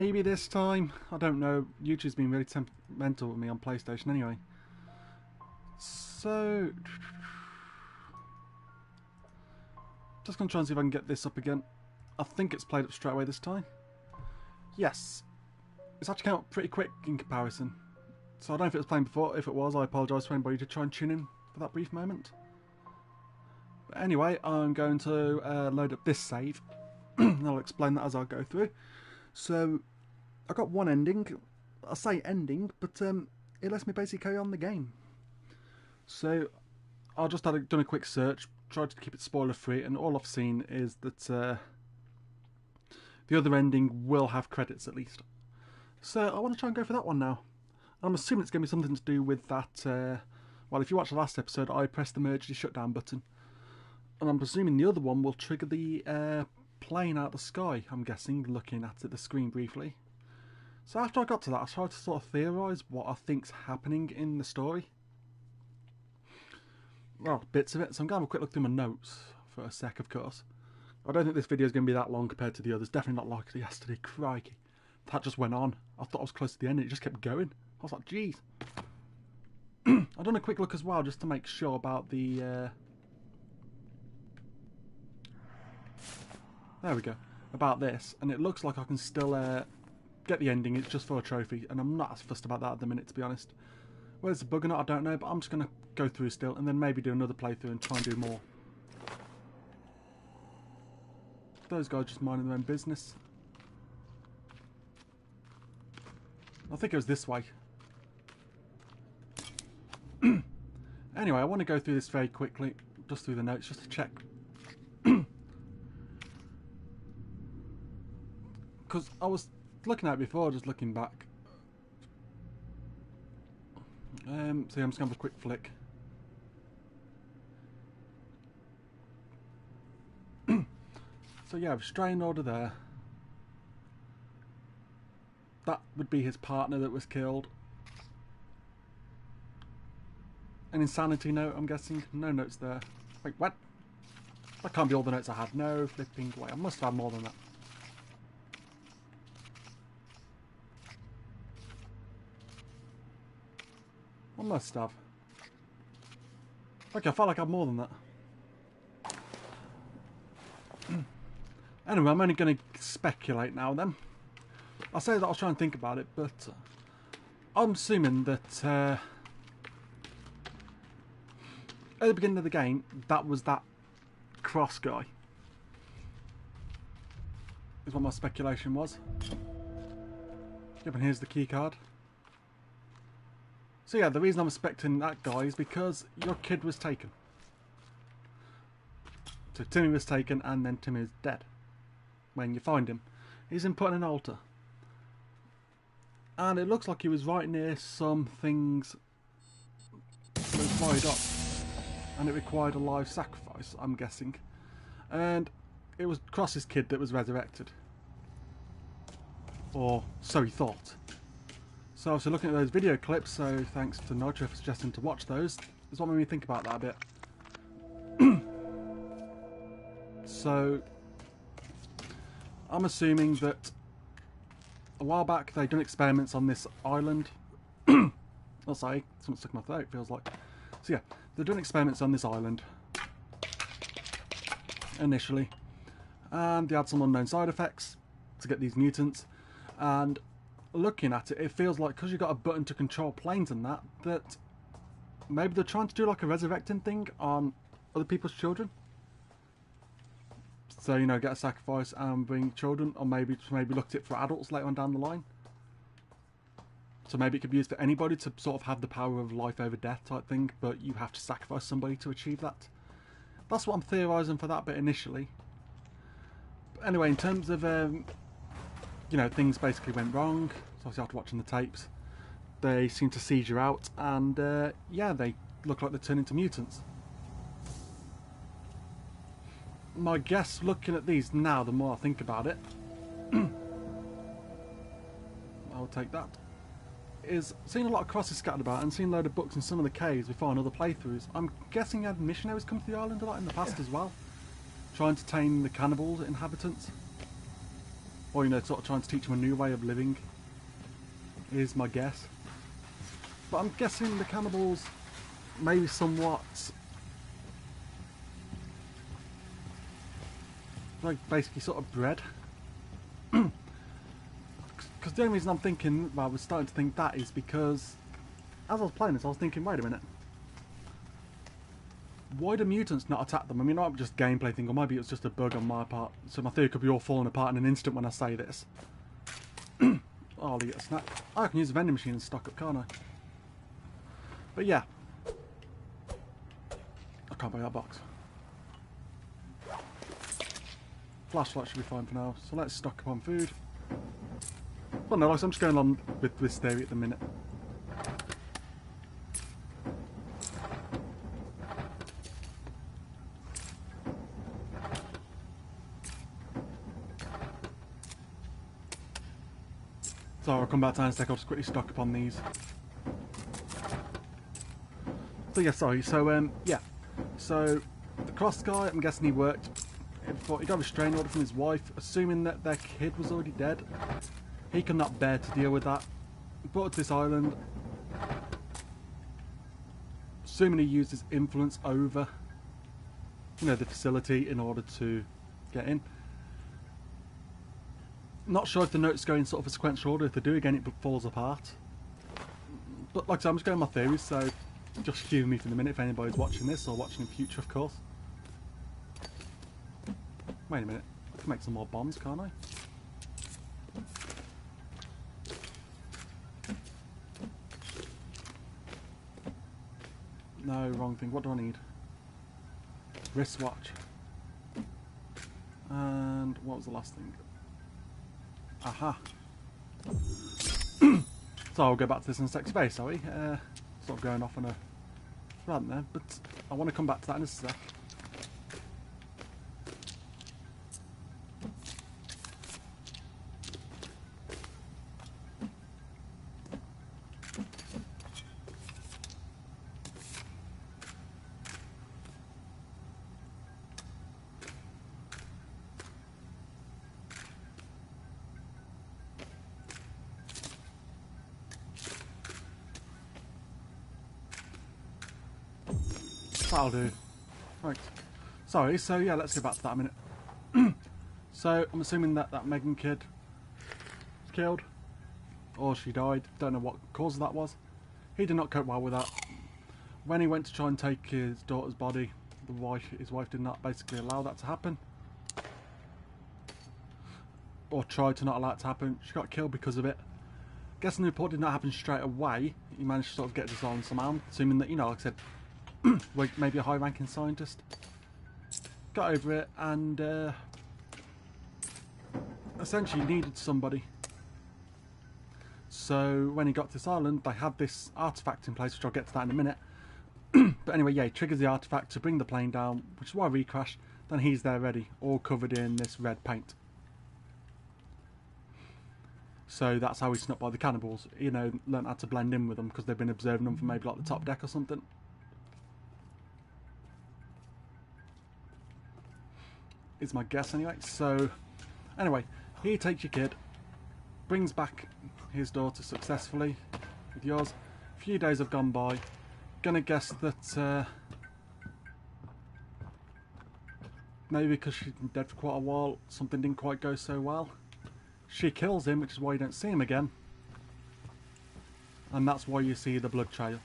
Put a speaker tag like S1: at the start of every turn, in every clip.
S1: Maybe this time. I don't know. YouTube's been really temperamental with me on PlayStation anyway. So, just gonna try and see if I can get this up again. I think it's played up straight away this time. Yes. It's actually come out pretty quick in comparison. So I don't know if it was playing before. If it was, I apologise for anybody to try and tune in for that brief moment. But anyway, I'm going to load up this save. And I'll explain that as I go through. So, I got one ending. I say ending, but it lets me basically carry on the game. So, I just had done a quick search, tried to keep it spoiler free, and all I've seen is that the other ending will have credits at least. So, I want to try and go for that one now. I'm assuming it's going to be something to do with that. Well, if you watch the last episode, I pressed the emergency shutdown button. And I'm presuming the other one will trigger the plane out of the sky, I'm guessing, looking at the screen briefly. So after I got to that, I tried to sort of theorise what I think's happening in the story. Well, bits of it. So I'm going to have a quick look through my notes for a sec, of course. I don't think this video is going to be that long compared to the others. Definitely not like yesterday. Crikey. That just went on. I thought I was close to the end and it just kept going. I was like, geez. I've done a quick look as well just to make sure about the... There we go. About this. And it looks like I can still get the ending. It's just for a trophy. And I'm not as fussed about that at the minute, to be honest. Whether it's a bug or not, I don't know. But I'm just going to go through still. And then maybe do another playthrough and try and do more. Those guys just minding their own business. I think it was this way. Anyway, I want to go through this very quickly. Just through the notes, just to check. Because I was looking at it before, just looking back. So yeah, I'm just going to have a quick flick. So yeah, restraining order there. That would be his partner that was killed. An insanity note, I'm guessing. No notes there. Wait, what? That can't be all the notes I had. No flipping way. I must have more than that. I must have. Okay, I felt like I had more than that. Anyway, I'm only going to speculate now then. I say that I'll try and think about it, but I'm assuming that at the beginning of the game, that was that cross guy. Is what my speculation was. Yep, and here's the key card. So yeah, the reason I'm expecting that guy is because your kid was taken. So Timmy was taken and then Timmy is dead. When you find him, he's in put in an altar. And it looks like he was right near some things that was fired up. And it required a live sacrifice, I'm guessing. And it was Cross's kid that was resurrected. Or so he thought. So after looking at those video clips, so thanks to Nitro for suggesting to watch those, is what made me think about that a bit. So, I'm assuming that a while back they'd done experiments on this island. Oh, sorry, something stuck in my throat, feels like. So yeah, they've done experiments on this island initially, and they had some unknown side effects to get these mutants. And looking at it, it feels like because you've got a button to control planes and that maybe they're trying to do like a resurrecting thing on other people's children. So, you know, get a sacrifice and bring children, or maybe look at it for adults later on down the line. So maybe it could be used for anybody to sort of have the power of life over death type thing, but you have to sacrifice somebody to achieve that. That's what I'm theorising for that bit initially. But anyway, in terms of, you know, things basically went wrong. So obviously after watching the tapes, they seem to seizure out, and yeah, they look like they turn into mutants. My guess, looking at these now, the more I think about it, I'll take that, is seeing a lot of crosses scattered about and seeing a load of books in some of the caves before on other playthroughs. I'm guessing you had missionaries come to the island a lot in the past as well, trying to tame the cannibal inhabitants. Or, you know, sort of trying to teach them a new way of living, is my guess. But I'm guessing the cannibals maybe somewhat, like, basically sort of bred. Because the only reason I'm thinking, well, I was starting to think that is because as I was playing this, I was thinking, wait a minute, why do mutants not attack them? I mean, it might be just a gameplay thing, or maybe it's just a bug on my part. So my theory could be all falling apart in an instant when I say this. Oh, I'll get a snack. I can use a vending machine and stock up, can't I? But yeah. I can't buy that box. Flashlight should be fine for now. So let's stock up on food. Well, no, like, I'm just going on with this theory at the minute. So I'll come back to I'll just quickly stock up on these. So yeah, sorry. So yeah. So the cross guy, I'm guessing he worked. He got a restraining order from his wife, assuming that their kid was already dead. He could not bear to deal with that. Brought to this island, assuming he used his influence over, you know, the facility in order to get in. Not sure if the notes go in sort of a sequential order. If they do, again, it falls apart. But like I said, I'm just going with my theories, so just excuse me for the minute if anybody's watching this, or watching in future, of course. Wait a minute, I can make some more bombs, can't I? No, wrong thing. What do I need? Wristwatch. And what was the last thing? Aha. So I'll go back to this in a sexy base, sorry. Sort of going off on a rant there, but I want to come back to that in a sec. That'll do. Right. Sorry, so yeah, let's go back to that a minute. So, I'm assuming that that Megan kid was killed. Or she died. Don't know what cause that was. He did not cope well with that. When he went to try and take his daughter's body, his wife did not basically allow that to happen. Or tried to not allow it to happen. She got killed because of it. Guessing the report did not happen straight away. He managed to sort of get this on somehow. Assuming that, you know, like I said, maybe a high-ranking scientist. Got over it and essentially needed somebody. So when he got to this island, they had this artifact in place, which I'll get to that in a minute. But anyway, yeah, he triggers the artifact to bring the plane down, which is why we crashed. Then he's there ready, all covered in this red paint. So that's how he's snuck by the cannibals. You know, learned how to blend in with them because they've been observing them from maybe like the top deck or something. Is my guess anyway. So anyway, he takes your kid, brings back his daughter successfully with yours. A few days have gone by. Gonna guess that maybe because she's been dead for quite a while, something didn't quite go so well. She kills him, which is why you don't see him again. And that's why you see the blood trail.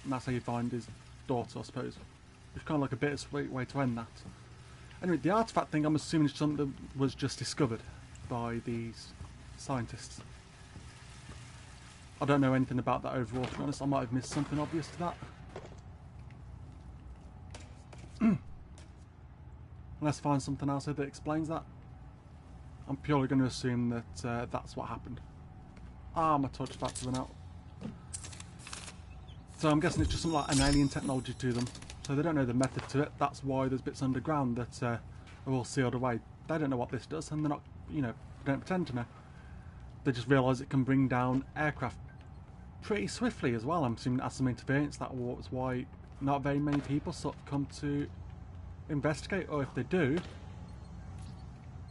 S1: And that's how you find his daughter, I suppose. It's kind of like a bittersweet way to end that. Anyway, the artifact thing, I'm assuming is something that was just discovered by these scientists. I don't know anything about that overall, to be honest. I might have missed something obvious to that. Let's find something else here that explains that. I'm purely going to assume that that's what happened. Ah, my touch about to run out. So I'm guessing it's just something like an alien technology to them. So they don't know the method to it. That's why there's bits underground that are all sealed away. They don't know what this does, and they're not, you know, they don't pretend to know. They just realise it can bring down aircraft pretty swiftly as well. I'm assuming that's some interference. That was why not very many people sort of come to investigate, or if they do,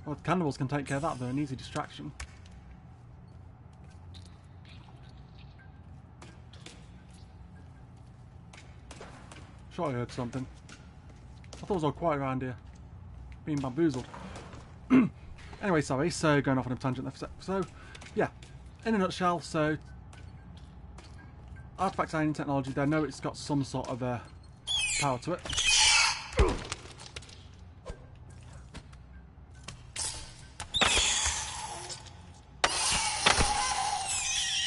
S1: Well, the cannibals can take care of that. They're an easy distraction. Sure, I heard something. I thought it was all quiet around here. Being bamboozled. Anyway, sorry, so going off on a tangent there for a sec. So, yeah, in a nutshell, so artifact alien technology, they know it's got some sort of power to it.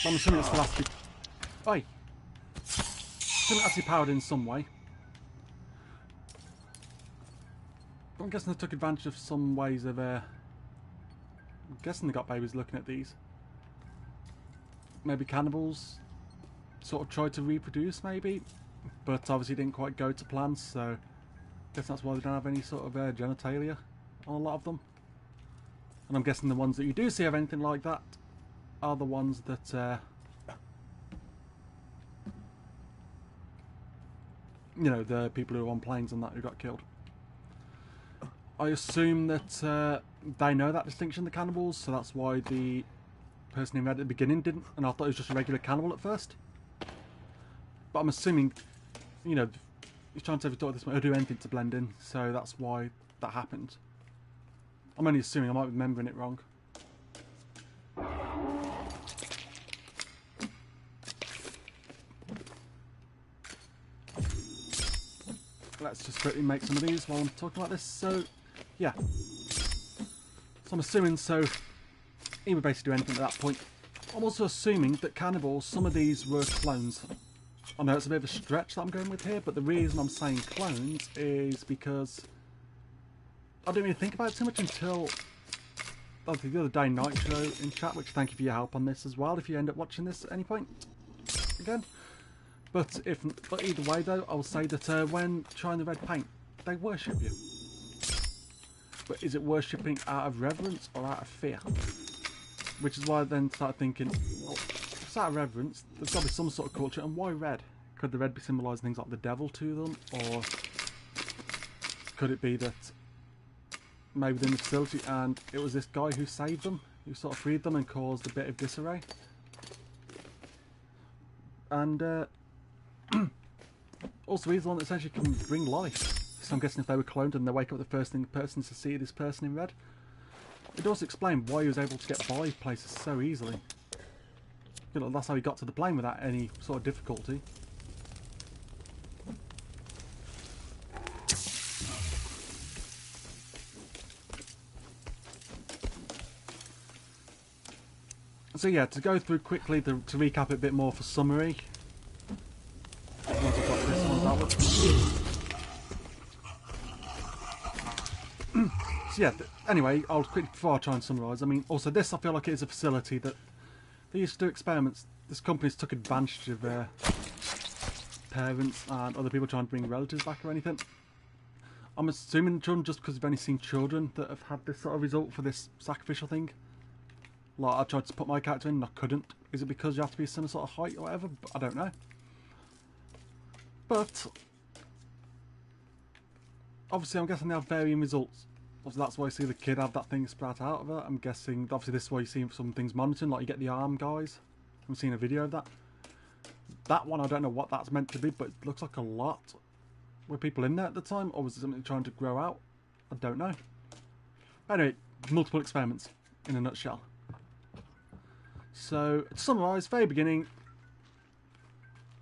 S1: But I'm assuming it still has to be... Oi! Assuming it has to be powered in some way. But I'm guessing they took advantage of some ways of... I'm guessing they got babies looking at these. Maybe cannibals sort of tried to reproduce, maybe. But obviously didn't quite go to plan, so... I guess that's why they don't have any sort of genitalia on a lot of them. And I'm guessing the ones that you do see have anything like that are the ones that, you know, the people who are on planes and that who got killed. I assume that they know that distinction, the cannibals, so that's why the person in red at the beginning didn't, and I thought it was just a regular cannibal at first. But I'm assuming, you know, he's trying to talk this way, he'll do anything to blend in, so that's why that happened. I'm only assuming, I might be remembering it wrong. Let's just quickly make some of these while I'm talking about this. So, yeah. So I'm assuming, so he would basically do anything at that point. I'm also assuming that cannibals, some of these were clones. I know it's a bit of a stretch that I'm going with here, but the reason I'm saying clones is because I didn't really think about it too much until the other day, Nitro in chat, which thank you for your help on this as well, if you end up watching this at any point again. But either way though, I'll say that when trying the red paint, they worship you. But is it worshipping out of reverence or out of fear? Which is why I then started thinking, well, if it's out of reverence, there's got to be some sort of culture, and why red? Could the red be symbolising things like the devil to them? Or could it be that maybe they're in the facility and it was this guy who saved them, who sort of freed them and caused a bit of disarray? And also he's the one that essentially can bring life. So I'm guessing if they were cloned and they wake up, the first thing the person to see this person in red. It does explain why he was able to get by places so easily. You know, that's how he got to the plane without any sort of difficulty. So yeah, to go through quickly, to recap it a bit more for summary. Once I've got this one out with. So yeah, anyway, I'll quickly, before I try and summarise, I mean, also this I feel like it is a facility that they used to do experiments. This company's took advantage of parents and other people trying to bring relatives back or anything. I'm assuming children, just because we've only seen children that have had this sort of result for this sacrificial thing. Like, I tried to put my character in and I couldn't. Is it because you have to be a certain sort of height or whatever? I don't know. But obviously I'm guessing they have varying results. Obviously that's why you see the kid have that thing sprout out of her. I'm guessing, obviously this is why you see some things monitoring, like you get the arm guys. I've seen a video of that. That one, I don't know what that's meant to be, but it looks like a lot. Were people in there at the time, or was it something trying to grow out? I don't know. Anyway, multiple experiments in a nutshell. So, to summarise, very beginning,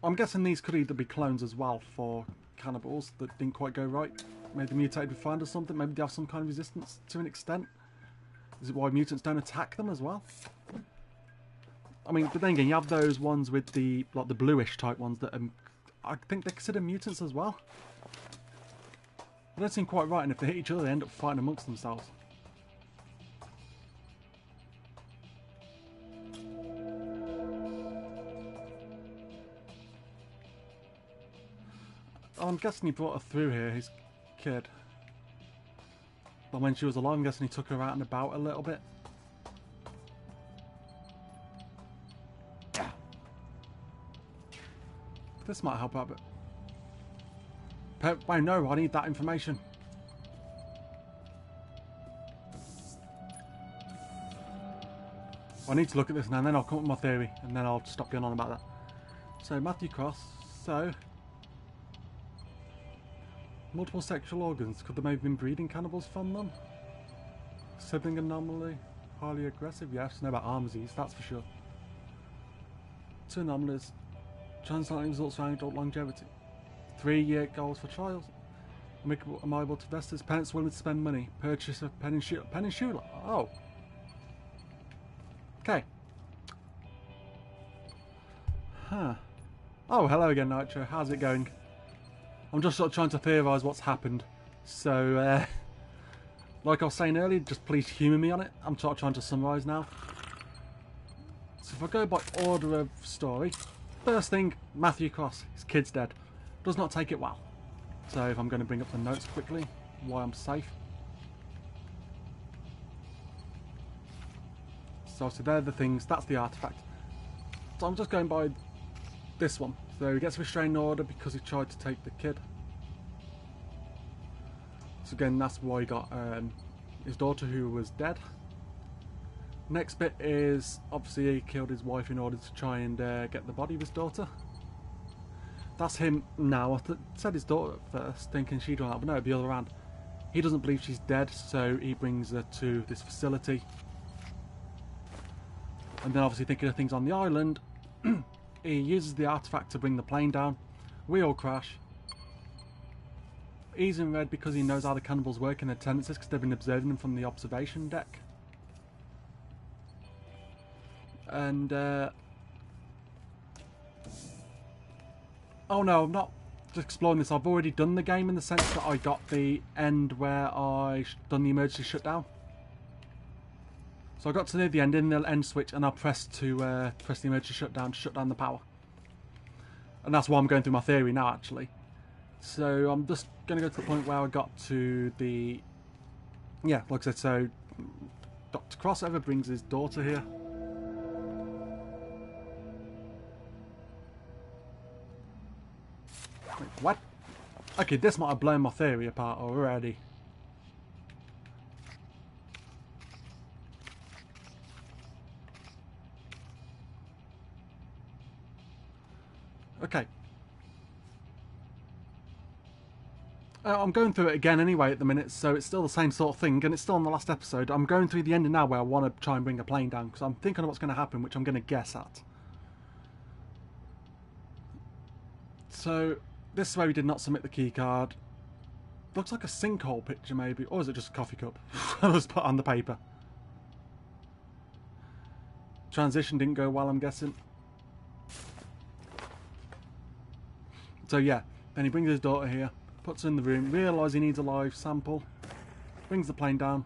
S1: I'm guessing these could either be clones as well for cannibals that didn't quite go right. Maybe they mutated with fire or something, maybe they have some kind of resistance to an extent. Is it why mutants don't attack them as well? I mean, but then again, you have those ones with the, like the bluish type ones that I think they consider mutants as well. They don't seem quite right, and if they hit each other, they end up fighting amongst themselves. I'm guessing he brought her through here, his kid. But when she was alive, I'm guessing he took her out and about a little bit. This might help out a bit. Wait, no, I need that information. I need to look at this now, and then I'll come up with my theory, and then I'll stop going on about that. So, Matthew Cross. So, multiple sexual organs. Could there maybe have been breeding cannibals from them? Sibling anomaly. Highly aggressive. Yes, know about arm disease, that's for sure. 2 anomalies. Translating results for adult longevity. 3-year goals for trials. Am I able to invest as parents willing to spend money? Purchase of peninsula. Oh. Okay. Huh. Oh, hello again, Nitro. How's it going? I'm just sort of trying to theorise what's happened. So, like I was saying earlier, just please humour me on it. I'm sort of trying to summarise now. So if I go by order of story, first thing, Matthew Cross. His kid's dead. Does not take it well. So if I'm going to bring up the notes quickly, why I'm safe. So they're the things, that's the artifact. So I'm just going by this one. So he gets a restraining order because he tried to take the kid. So again, that's why he got his daughter who was dead. Next bit is, obviously he killed his wife in order to try and get the body of his daughter. That's him now. I said his daughter at first, thinking she'd run out, but no, the other hand. He doesn't believe she's dead, so he brings her to this facility. And then obviously thinking of things on the island, he uses the artifact to bring the plane down. We all crash. He's in red because he knows how the cannibals work in their tendencies because they've been observing them from the observation deck. And, oh no, I'm not just exploring this. I've already done the game in the sense that I got the end where I done the emergency shutdown. So I got to near the end in the end switch and I pressed to press the emergency shutdown to shut down the power. And that's why I'm going through my theory now actually. So I'm just going to go to the point where I got to the... Yeah, like I said, so Dr. Crossover brings his daughter here. Wait, what? Okay, this might have blown my theory apart already. Okay. I'm going through it again anyway at the minute, so it's still the same sort of thing, and it's still on the last episode. I'm going through the ending now where I want to try and bring a plane down, because I'm thinking of what's going to happen, which I'm going to guess at. So, this is where we did not submit the key card. Looks like a sinkhole picture maybe, or is it just a coffee cup? I was put on the paper. Transition didn't go well, I'm guessing. So yeah, then he brings his daughter here, puts her in the room, realises he needs a live sample, brings the plane down.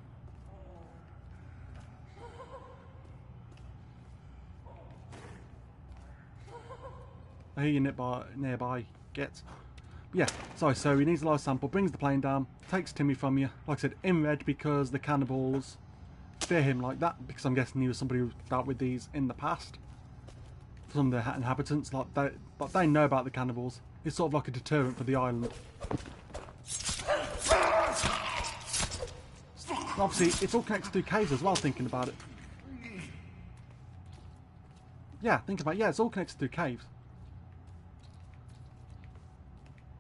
S1: I hear you nearby. Get. Yeah, sorry, so he needs a live sample, brings the plane down, takes Timmy from you. Like I said, in red because the cannibals fear him like that, because I'm guessing he was somebody who dealt with these in the past. Some of the inhabitants, like they know about the cannibals. It's sort of like a deterrent for the island. Obviously, it's all connected to caves as well, thinking about it. Yeah, think about it. Yeah, it's all connected through caves.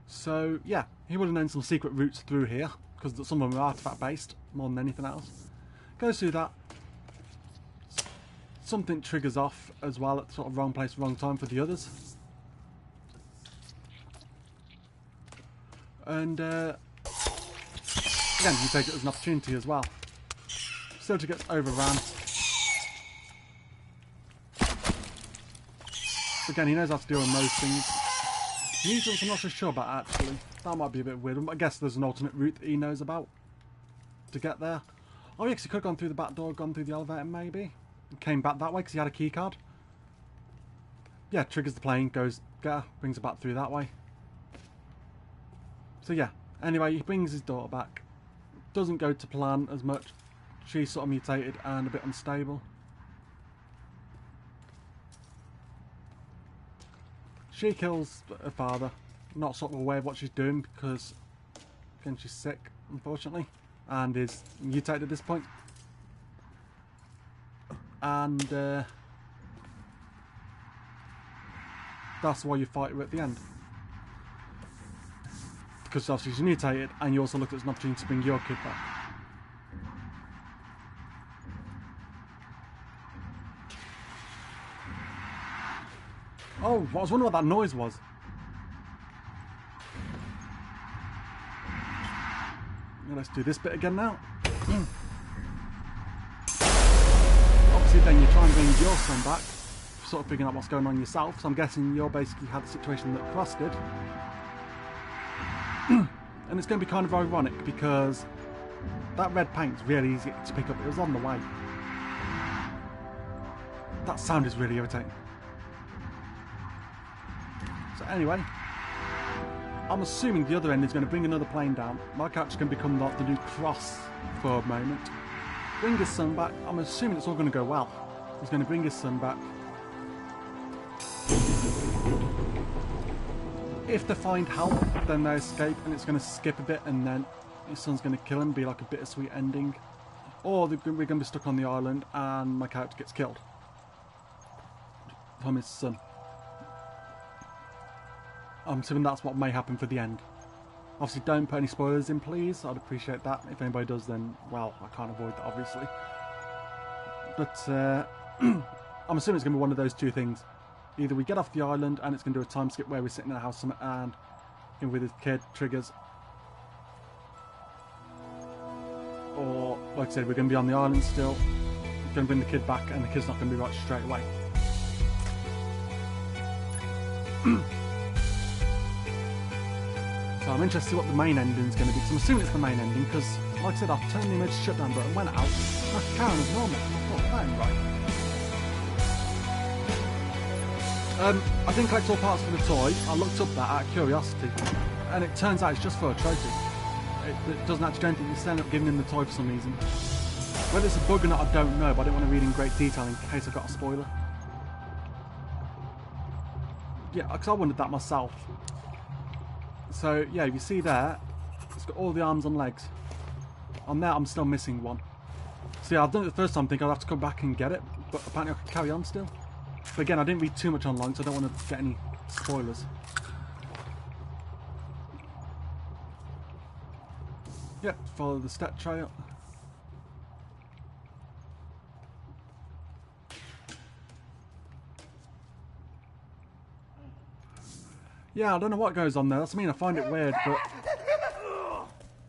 S1: So, yeah, he would have known some secret routes through here, because some of them are artifact-based, more than anything else. Goes through that. Something triggers off as well at sort of wrong place, wrong time for the others. And, again, you take it as an opportunity as well. Facility gets overrun. Again, he knows how to deal with most things. Nuisance, I'm not so sure about actually. That might be a bit weird. I guess there's an alternate route that he knows about to get there. Oh, yes, he could have gone through the back door, gone through the elevator maybe. And came back that way because he had a key card. Yeah, triggers the plane, goes, brings it back through that way. So yeah, anyway, he brings his daughter back. Doesn't go to plan as much. She's sort of mutated and a bit unstable. She kills her father. Not sort of aware of what she's doing because, again, she's sick, unfortunately, and is mutated at this point. and that's why you fight her at the end. Because obviously she's mutated, and you also look at it as an opportunity to bring your kid back. Oh, I was wondering what that noise was. Let's do this bit again now. Obviously then you try and bring your son back, sort of figuring out what's going on yourself, so I'm guessing you're basically had the situation that Cross did. And it's going to be kind of ironic because that red paint's really easy to pick up. It was on the way. That sound is really irritating. So anyway, I'm assuming the other end is going to bring another plane down. My character's going to become like the new Cross for a moment. Bring his son back. I'm assuming it's all going to go well. He's going to bring his son back. If they find help, then they escape, and it's going to skip a bit, and then his son's going to kill him, be like a bittersweet ending. Or we're going to be stuck on the island, and my character gets killed from his son. I'm assuming that's what may happen for the end. Obviously, don't put any spoilers in, please. I'd appreciate that. If anybody does, then, well, I can't avoid that, obviously. But I'm assuming it's going to be one of those two things. Either we get off the island and it's going to do a time skip where we're sitting in a house and with his kid triggers. Or, like I said, we're going to be on the island still. We're going to bring the kid back and the kid's not going to be right straight away. So I'm interested to see what the main ending's going to be. Because I'm assuming it's the main ending because, like I said, I've turned the emergency shutdown button, went out, I carry on as normal. I thought, that ain't right. I didn't collect all parts for the toy. I looked up that out of curiosity, and it turns out it's just for a trophy. It doesn't actually do anything. You just end up giving him the toy for some reason. Whether it's a bug or not, I don't know, but I didn't want to read in great detail in case I got a spoiler. Yeah, because I wondered that myself. So, yeah, you see there, it's got all the arms and legs. On there, I'm still missing one. See, I've done it the first time, thinking I'd have to come back and get it, but apparently I can carry on still. But again, I didn't read too much online, so I don't want to get any spoilers. Yep, follow the step trail. Yeah, I don't know what goes on there. That's what I mean, I find it weird, but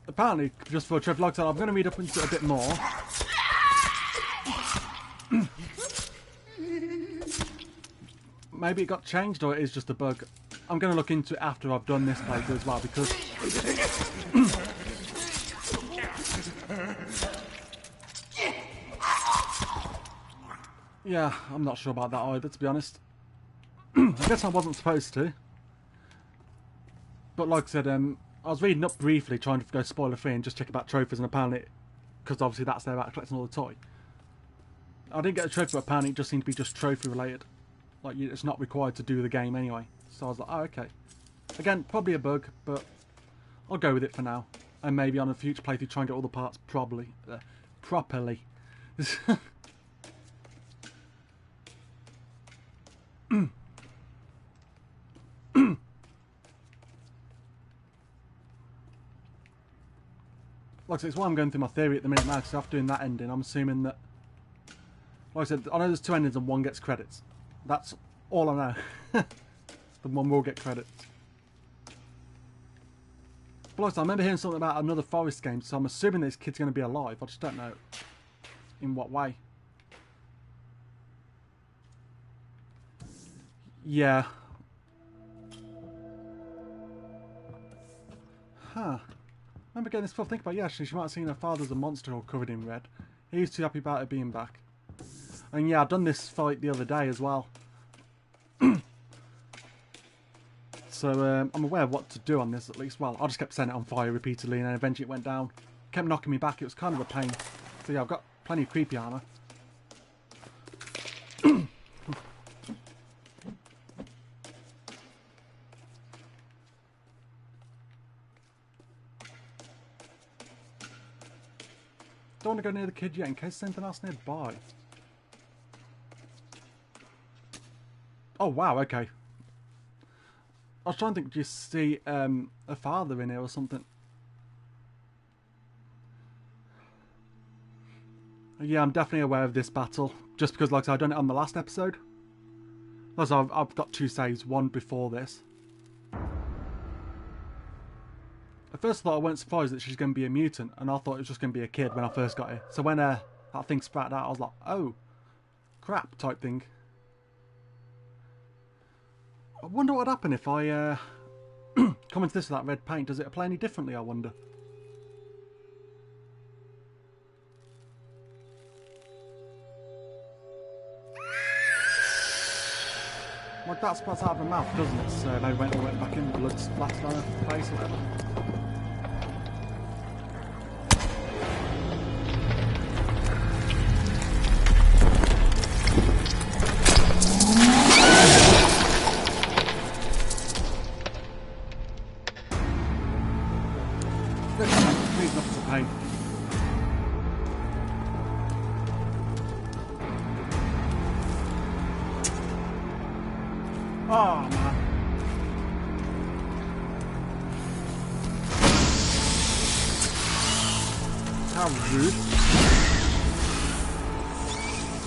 S1: apparently, just for a trip, like I said, I'm going to read up into it a bit more. Maybe it got changed or it is just a bug. I'm going to look into it after I've done this playthrough as well, because yeah, I'm not sure about that either, to be honest. I guess I wasn't supposed to. But like I said, I was reading up briefly, trying to go spoiler free and just check about trophies, and apparently, because obviously that's there about collecting all the toy. I didn't get a trophy, but apparently it just seemed to be just trophy related. Like, it's not required to do the game anyway. So I was like, oh, okay. Again, probably a bug, but I'll go with it for now. And maybe on a future playthrough try and get all the parts properly. Like I said, it's why I'm going through my theory at the minute now, because after doing that ending, I'm assuming that, like I said, I know there's two endings and one gets credits. That's all I know. The one will get credits. But like I said, I remember hearing something about another Forest game, so I'm assuming this kid's going to be alive. I just don't know in what way. Yeah. Huh. I remember getting this stuff. Think about, yeah, actually, she might have seen her father as a monster all covered in red. He was too happy about her being back. And yeah, I've done this fight the other day as well. So I'm aware of what to do on this at least. Well, I just kept setting it on fire repeatedly and then eventually it went down. Kept knocking me back. It was kind of a pain. So yeah, I've got plenty of creepy armor. Don't want to go near the kid yet in case there's anything else nearby. Oh, wow, okay. I was trying to think, do you see a father in here or something? Yeah, I'm definitely aware of this battle. Just because, like I said, I've done it on the last episode. Also, I've got 2 saves, one before this. At first I thought I wasn't surprised that she's going to be a mutant, and I thought it was just going to be a kid when I first got here. So when that thing spat out, I was like, oh, crap, type thing. I wonder what would happen if I come into this with that red paint. Does it apply any differently, I wonder? Like that spats out of her mouth, doesn't it? So maybe when it went back in, blood splattered on her face or whatever. Please not to pain. Oh man. How rude.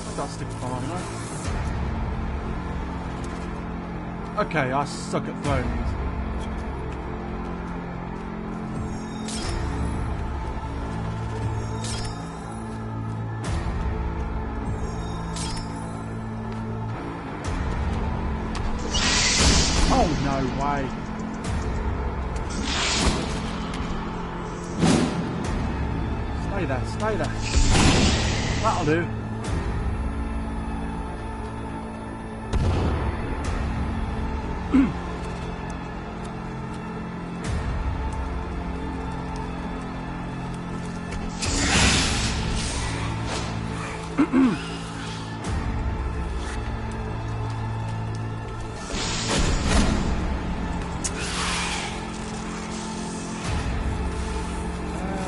S1: I've got to stick with on there. Okay, I suck at throwing these. Oh, no way. Stay there, stay there. That'll do.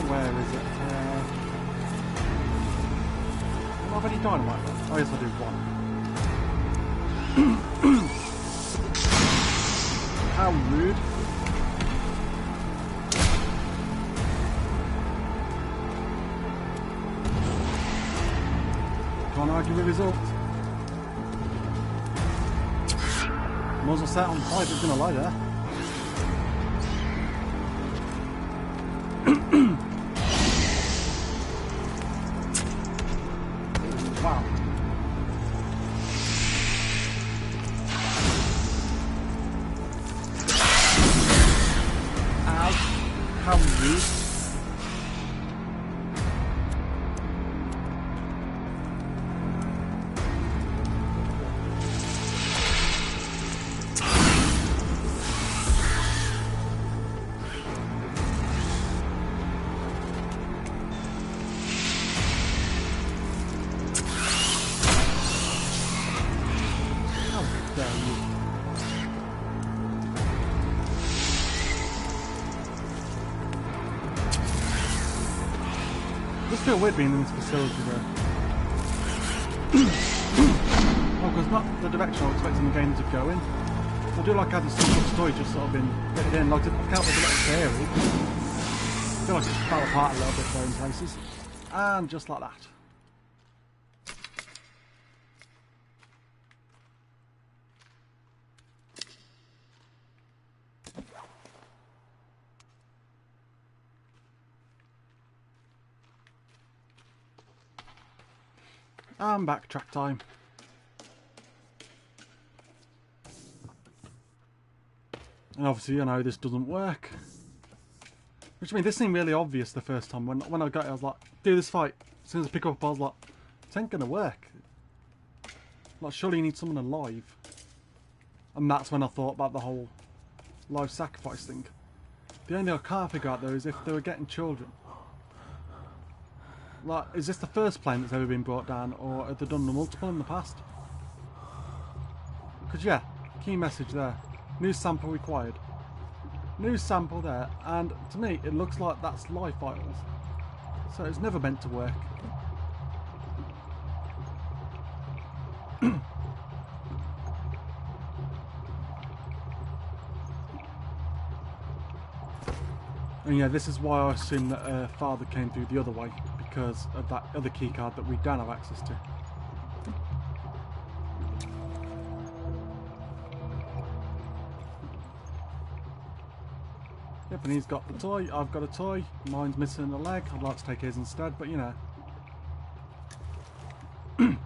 S1: Where is it? Have I already dynamite left? Oh yes, I do one. How rude. Can't argue with results. Might as well set on fire if it's going to lie there. Wow. Ow. How rude. It's feel weird being in this facility though. Oh, because not the direction I was expecting the game to go in. I do like how the simple story just sort of been fitted in. Like, I felt a little scary. I feel like it fell apart a little bit there in places. And just like that. And backtrack time. And obviously, you know, this doesn't work. Which I mean, this seemed really obvious the first time. When I got it, I was like, do this fight. As soon as I pick up, I was like, it ain't gonna work. Like, surely you need someone alive. And that's when I thought about the whole life sacrifice thing. The only thing I can't figure out though is if they were getting children. Like, is this the first plane that's ever been brought down, or have they done the multiple in the past? Because yeah, key message there. New sample required. New sample there, and to me it looks like that's life vitals. So it's never meant to work. And yeah, this is why I assume that her father came through the other way, because of that other key card that we don't have access to. Yep, and he's got the toy, I've got a toy, mine's missing a leg, I'd like to take his instead, but you know. But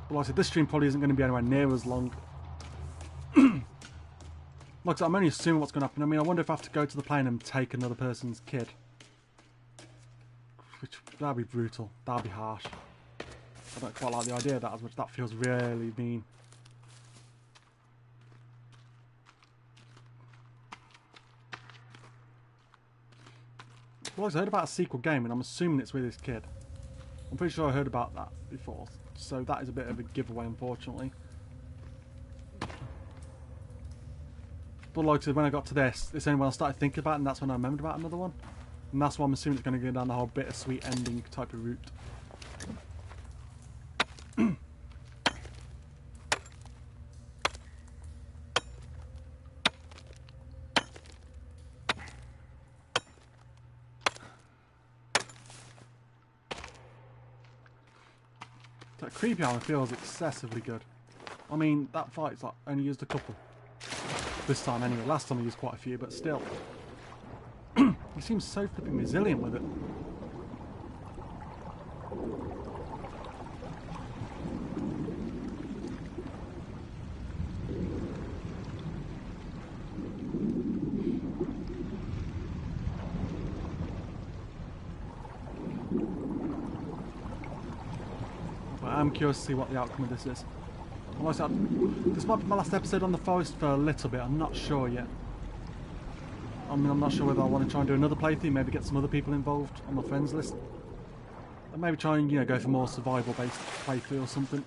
S1: like I said, this stream probably isn't going to be anywhere near as long. Like I said, I'm only assuming what's going to happen. I mean, I wonder if I have to go to the plane and take another person's kid. Which, that'd be brutal. That'd be harsh. I don't quite like the idea of that as much. That feels really mean. Well, I heard about a sequel game, and I'm assuming it's with this kid. I'm pretty sure I heard about that before. So that is a bit of a giveaway, unfortunately. But like I said, when I got to this, it's only when I started thinking about it, and that's when I remembered about another one. And that's why I'm assuming it's going to go down the whole bittersweet ending type of route. That creepy armor feels excessively good. I mean, that fight's like only used a couple. This time anyway. Last time I used quite a few, but still. He seems so flipping resilient with it. But I'm curious to see what the outcome of this is. Like I said, this might be my last episode on the forest for a little bit, I'm not sure yet. I mean, I'm not sure whether I want to try and do another playthrough, maybe get some other people involved on my friends list. And maybe try and, you know, go for more survival based playthrough or something.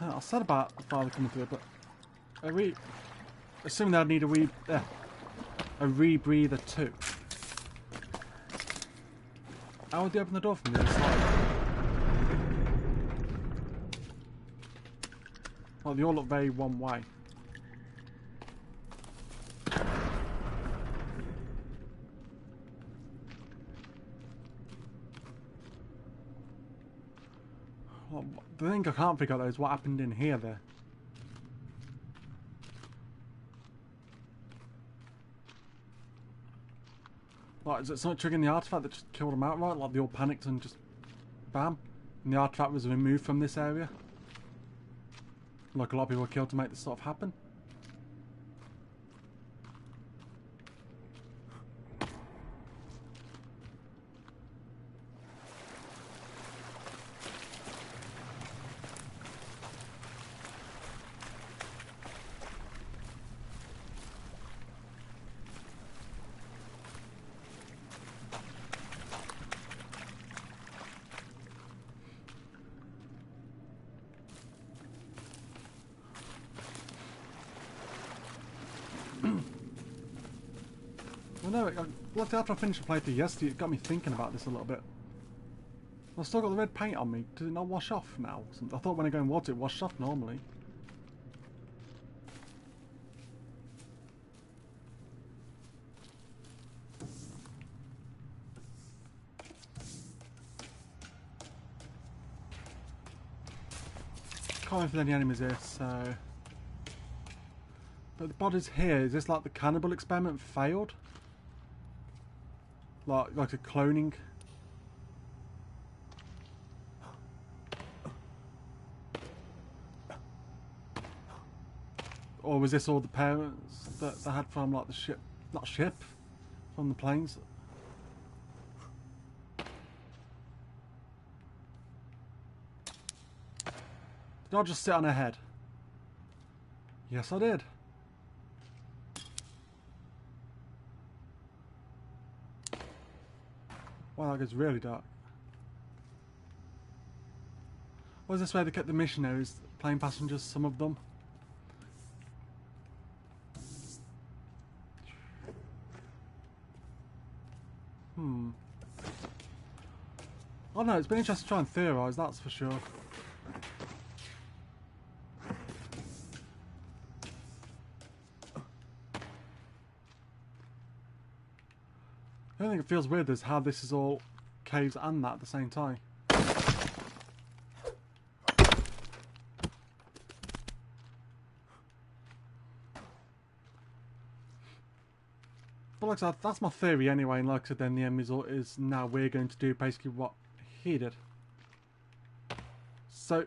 S1: I said about the father coming through, but assuming that I'd need a rebreather too. How would they open the door from the other side? Well, they all look very one way. Well, the thing I can't figure out is what happened in here there. Like, is it something triggering the artifact that just killed them outright? Like, they all panicked and just bam? And the artifact was removed from this area? Like a lot of people were killed to make this sort of happen. Well, no, look, after I finished the playthrough yesterday, it got me thinking about this a little bit. I've still got the red paint on me. Does it not wash off now? I thought when I go in water, it washed off normally. Can't remember if there's any enemies here, so... But the body's here. Is this like the cannibal experiment failed? Like a cloning? Or was this all the parents that they had from like the ship? Not ship, from the planes? Did I just sit on her head? Yes, I did. Wow, that gets really dark. Was this where they kept the missionaries, plane passengers, some of them? I don't know, it's been interesting to try and theorise, that's for sure. The only thing that feels weird is how this is all caves and that at the same time. But like I said, that's my theory anyway, and like I said, then the end result is now we're going to do basically what he did. So,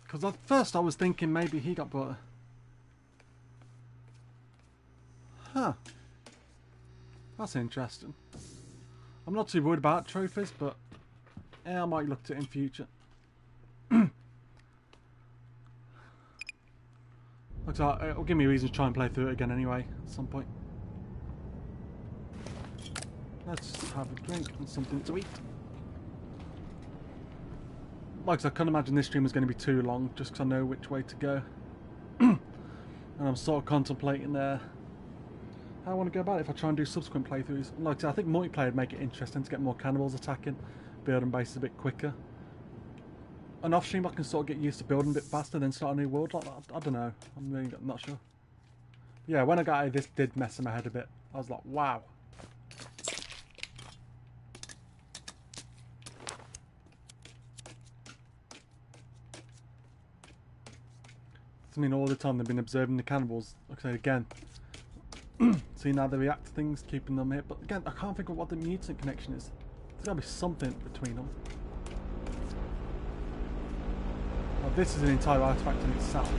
S1: because at first I was thinking maybe he got brought. Huh. That's interesting. I'm not too worried about trophies, but yeah, I might look at it in future. Looks like it'll give me a reason to try and play through it again anyway at some point. Let's have a drink and something to eat. Like I said, I can't imagine this stream is going to be too long, just because I know which way to go. And I'm sort of contemplating how I want to go about it if I try and do subsequent playthroughs. Like I said, I think multiplayer would make it interesting to get more cannibals attacking, building bases a bit quicker. And off stream I can sort of get used to building a bit faster, then start a new world like that. I don't know. I'm really not sure. Yeah, when I got out of this did mess in my head a bit. I was like, wow. I mean, all the time they've been observing the cannibals. Like I say again, seeing how they react to things, keeping them here. But again, I can't think of what the mutant connection is. There's got to be something between them. Well, this is an entire artifact in itself.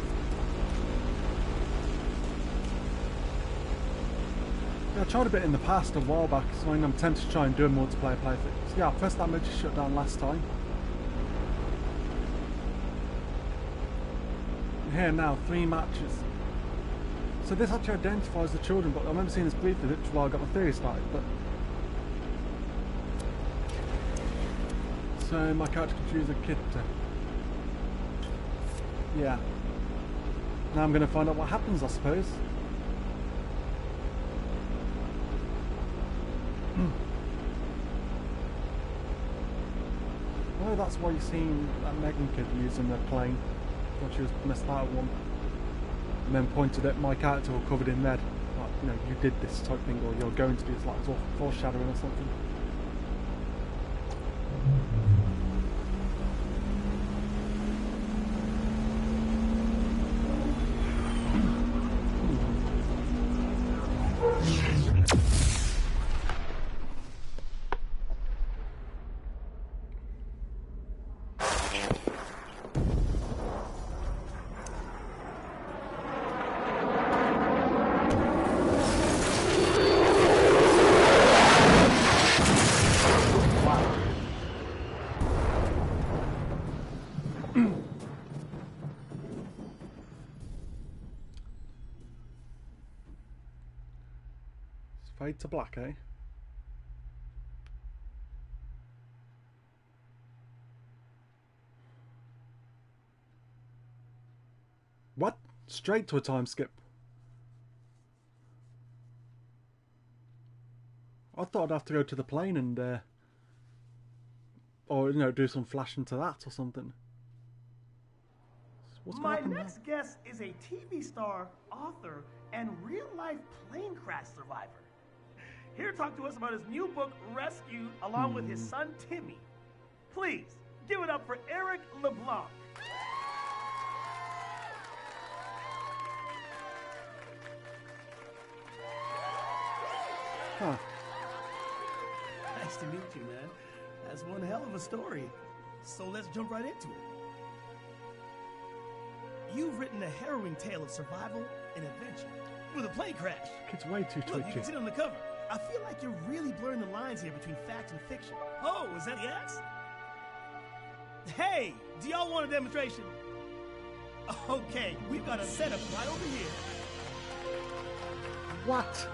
S1: Yeah, I tried a bit in the past a while back, so I'm tempted to try and do a multiplayer playthrough. So yeah, I pressed that mode to shut down last time. Here now, 3 matches. So this actually identifies the children, but I remember seeing this briefly, which is why I got my theory started. But so my character can choose a kid to. Yeah. Now I'm going to find out what happens, I suppose. Oh, that's why you've seen that Megan kid using the plane. Thought she was messed out one. And then pointed at my character all covered in red. Like, you know, you did this type thing, or you're going to do this, like it's all foreshadowing or something. Fade to black, eh? What? Straight to a time skip? I thought I'd have to go to the plane and or, you know, do some flash into that or something. What's
S2: My next guest is a TV star, author, and real-life plane crash survivor. Here to talk to us about his new book, Rescued, along with his son, Timmy. Please, give it up for Eric LeBlanc.
S1: Huh.
S2: Nice to meet you, man. That's one hell of a story. So let's jump right into it. You've written a harrowing tale of survival and adventure with a plane crash.
S1: Kid's way too
S2: Look, you
S1: twitchy.
S2: can see it on the cover. I feel like you're really blurring the lines here between fact and fiction. Oh, is that the axe? Hey, do y'all want a demonstration? Okay, we've got a setup right over here.
S1: What?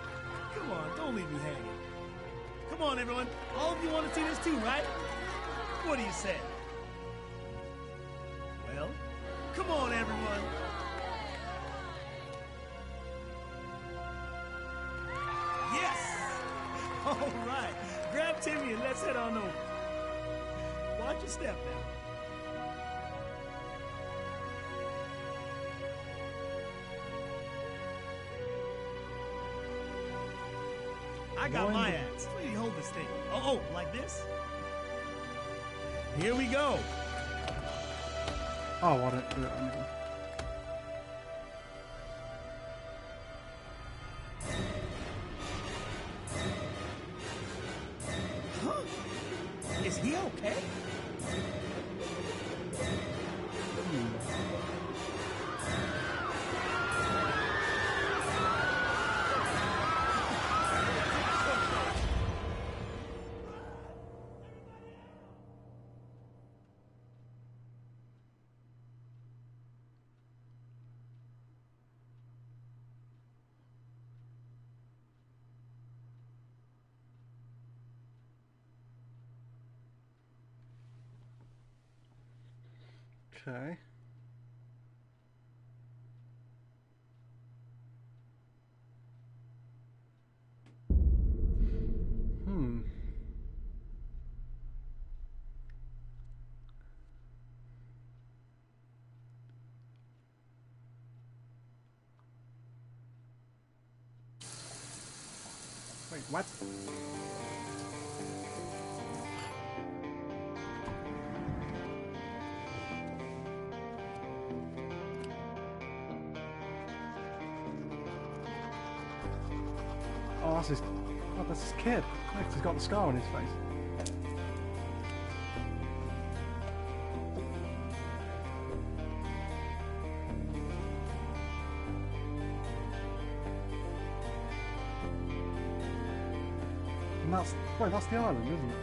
S2: Come on, don't leave me hanging. Come on, everyone. All of you want to see this too, right? What do you say? Well, come on, everyone. Yes! All right. Grab Timmy and let's head on over. Watch your step now. I got my axe. Where do you hold this thing? Oh, like this? Here we go.
S1: Oh, I don't do it anyway.
S2: Huh? Is he okay?
S1: Okay. Wait, what? Oh, that's his kid. Look, he's got the scar on his face. And that's the island, isn't it?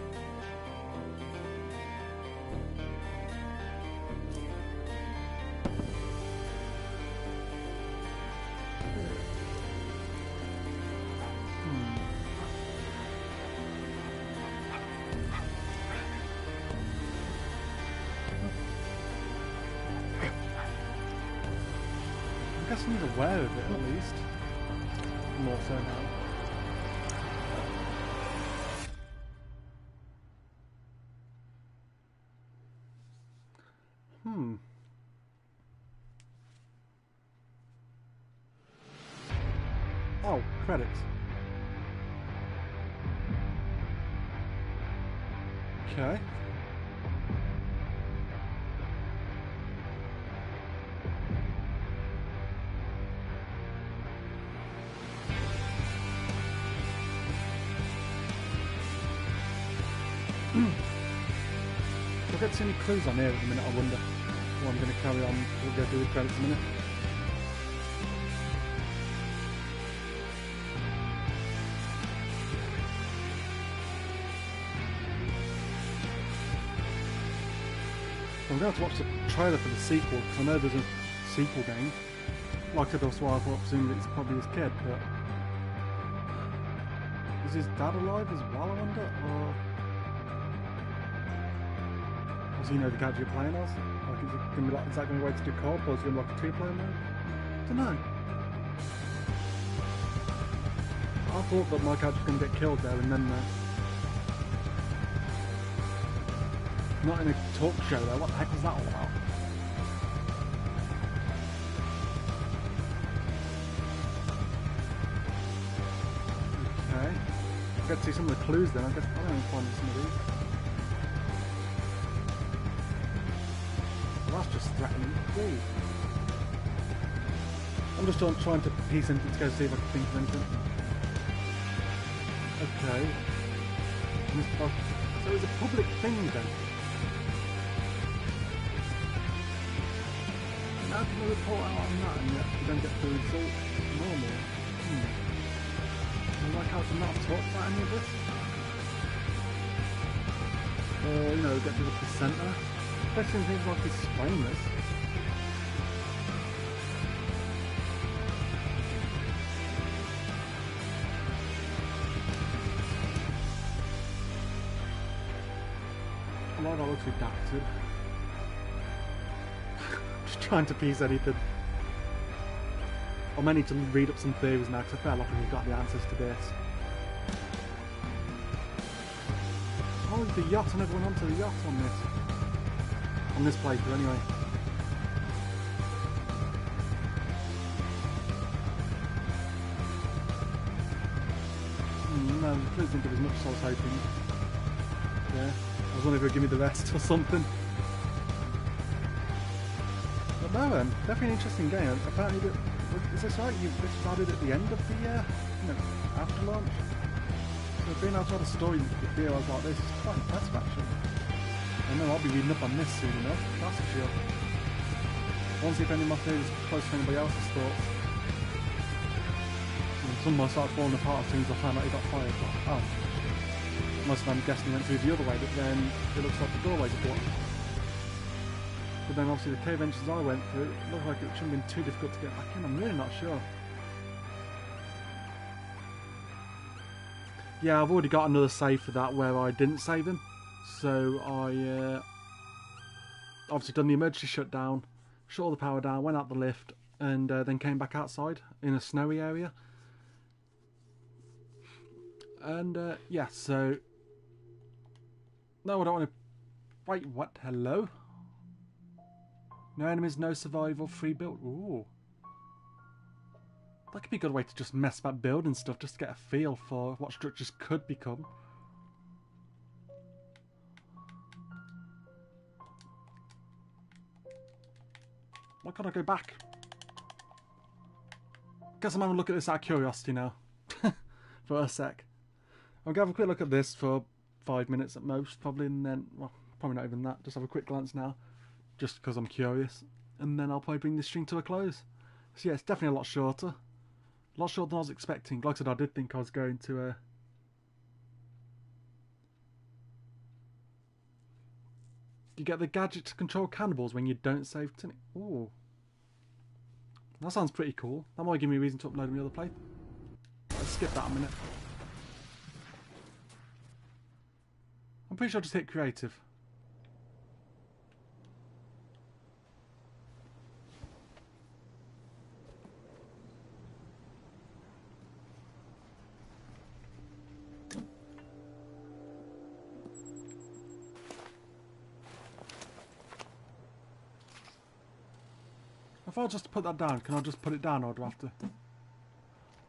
S1: I guess he's aware of it at least. More so now. Oh, credits. Okay. I'll get to see any clues on here at the minute, I wonder. Well, I'm going to carry on, we'll go through the credits in a minute. I'm going to watch the trailer for the sequel, because I know there's a sequel game. Like I said, that's why I thought presumably it's probably his kid, but... Is his dad alive as well, I wonder? Or... Does he know the character you're playing as? Like, is that going to be a way to do co-op, or is it going to be like a two-player mode? I don't know. I thought that my character was going to get killed there and then not in a talk show though, what the heck was that all about? Okay. I'll get to see some of the clues then, I guess I don't know find some of these. Well, that's just threatening. Please. I'm just trying to piece anything to go see if I can think of anything. Okay. So it's a public thing then. How can they report out on that and yet you don't get the result normally? I like how to not talk about any of this. Or, you know, get to the presenter. Especially in things like this spineless. A lot of that looks redacted. Just trying to piece anything. I may need to read up some theories now because I feel like we've got the answers to this. Oh, the yacht, I never went onto the yacht on this. On this playthrough anyway. No, no, the quiz didn't give as much as I was hoping. Yeah, I was wondering if it would give me the rest or something. But no, definitely an interesting game. Apparently, is this right? This was added at the end of the after launch. So being able to have a story with videos like this is quite impressive, actually. I know I'll be reading up on this soon enough. That's for sure. I want to see if any of my theories are close to anybody else's thoughts. And some of them started falling apart as soon as I found out he got fired. But, oh, most of them, I'm guessing, went through the other way, but then it looks like the doorways are blocked. But then obviously the cave entrances I went through, it looked like it shouldn't have been too difficult to get back in. I'm really not sure. Yeah, I've already got another save for that where I didn't save him. So I obviously done the emergency shutdown, shut all the power down, went out the lift, and then came back outside in a snowy area. And yeah, so no, I don't want to. Wait, what? Hello? No enemies, no survival, free build. Ooh. That could be a good way to just mess about building stuff, just to get a feel for what structures could become. Why can't I go back? Guess I'm having a look at this out of curiosity now. For a sec. I'm going to have a quick look at this for 5 minutes at most, probably, and then, well, probably not even that. Just have a quick glance now, just because I'm curious. And then I'll probably bring this stream to a close. So yeah, it's definitely a lot shorter. A lot shorter than I was expecting. Like I said, I did think I was going to... You get the gadget to control cannibals when you don't save... Ooh. That sounds pretty cool. That might give me a reason to upload another play. Let's skip that a minute. I'm pretty sure I just hit creative. If I just put that down, can I just put it down or do I have to...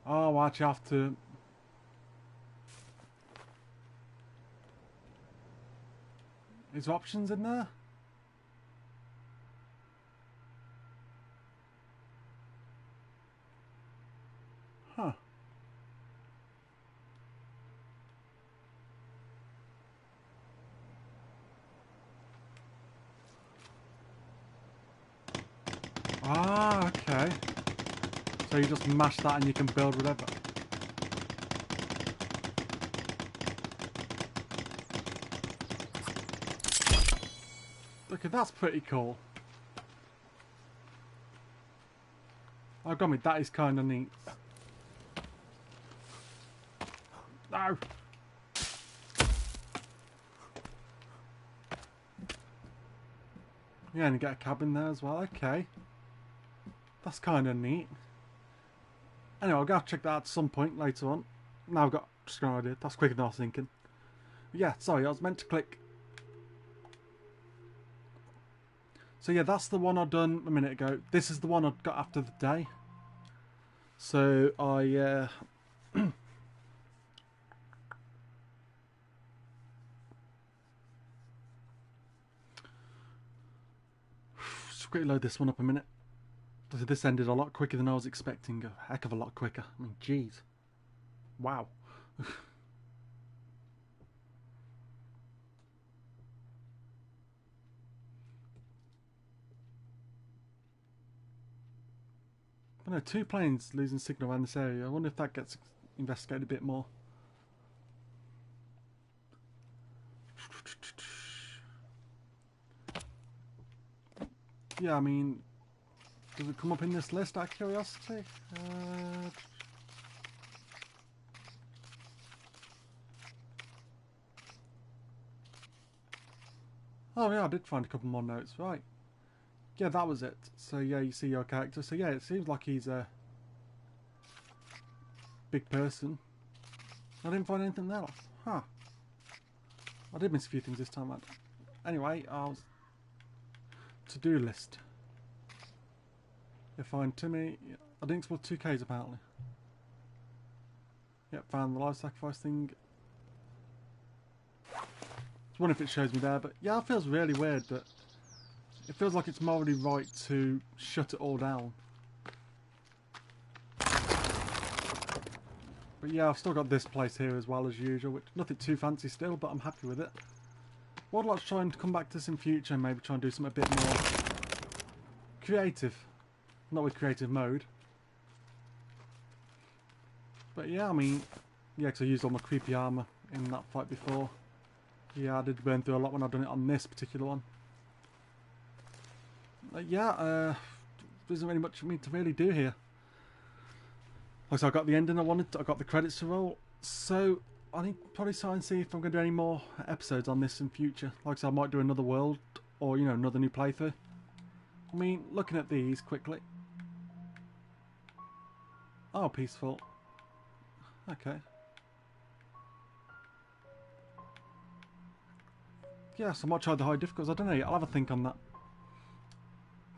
S1: Oh, I actually have to... Is there options in there? Huh. Ah, okay. So you just mash that and you can build whatever. Okay, that's pretty cool. Oh, got me, that is kind of neat. No! Yeah, and you get a cabin there as well, okay. That's kind of neat. Anyway, I'll go check that out at some point later on. Now I've got just an idea. That's quicker than I was thinking. But yeah, sorry, I was meant to click. So yeah, that's the one I done a minute ago. This is the one I got after the day. So I just quickly load this one up a minute. This ended a lot quicker than I was expecting. A heck of a lot quicker. I mean, jeez. Wow. I know 2 planes losing signal around this area. I wonder if that gets investigated a bit more. Yeah, I mean, does it come up in this list out of curiosity? Oh yeah, I did find a couple more notes, right. Yeah, that was it. So yeah, you see your character. So yeah, it seems like he's a big person. I didn't find anything there. Huh. I did miss a few things this time around. Anyway, to-do list. You find Timmy. I didn't explore 2Ks apparently. Yep, found the life sacrifice thing. I was wondering if it shows me there, but yeah, it feels really weird that it feels like it's morally right to shut it all down. But yeah, I've still got this place here as well as usual, which nothing too fancy still, but I'm happy with it. What I'd like to try and come back to this in future and maybe try and do something a bit more creative. Not with creative mode. But yeah, I mean, yeah, because I used all my creepy armour in that fight before. Yeah, I did burn through a lot when I've done it on this particular one. Yeah, there isn't really much for me to really do here. Like I said, I got the ending I wanted, I got the credits to roll, so I need to probably try and see if I'm going to do any more episodes on this in future. Like I said, I might do another world, or you know, another new playthrough. I mean, looking at these quickly. Oh, peaceful. Okay. Yes, I might try the high difficulties, I don't know, I'll have a think on that.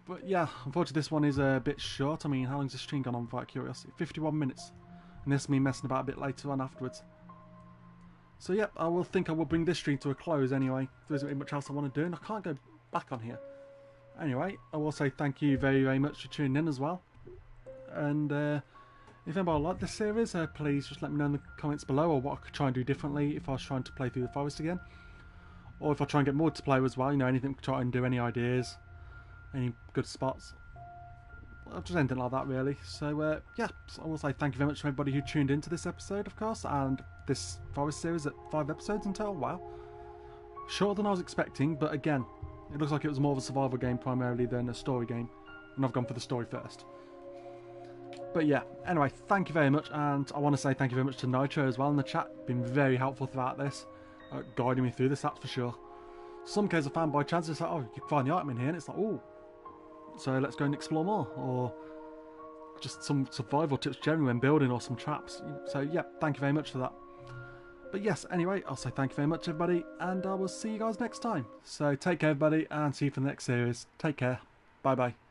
S1: But yeah, unfortunately this one is a bit short. I mean, how long's the stream gone on for curiosity? 51 minutes. And this is me messing about a bit later on afterwards. So yeah, I will bring this stream to a close anyway. There isn't really much else I want to do and I can't go back on here. Anyway, I will say thank you very, very much for tuning in as well. And if anybody liked this series, please just let me know in the comments below, or what I could try and do differently if I was trying to play through the forest again. Or if I try and get more to play as well, you know, anything to try and do, any ideas. Any good spots, just anything like that really. So yeah, so I will say thank you very much to everybody who tuned into this episode, of course, and this forest series at 5 episodes in total. Wow, shorter than I was expecting, but again, it looks like it was more of a survival game primarily than a story game, and I've gone for the story first. But yeah, anyway, thank you very much, and I want to say thank you very much to Nitro as well in the chat. Been very helpful throughout this, guiding me through this, that's for sure. Some cases I found by chance, it's like, oh, you can find the item in here, and it's like, oh, so let's go and explore more, or just some survival tips generally when building, or some traps. So yeah, thank you very much for that. But yes, anyway, I'll say thank you very much everybody, and I will see you guys next time. So take care everybody, and see you for the next series. Take care. Bye bye.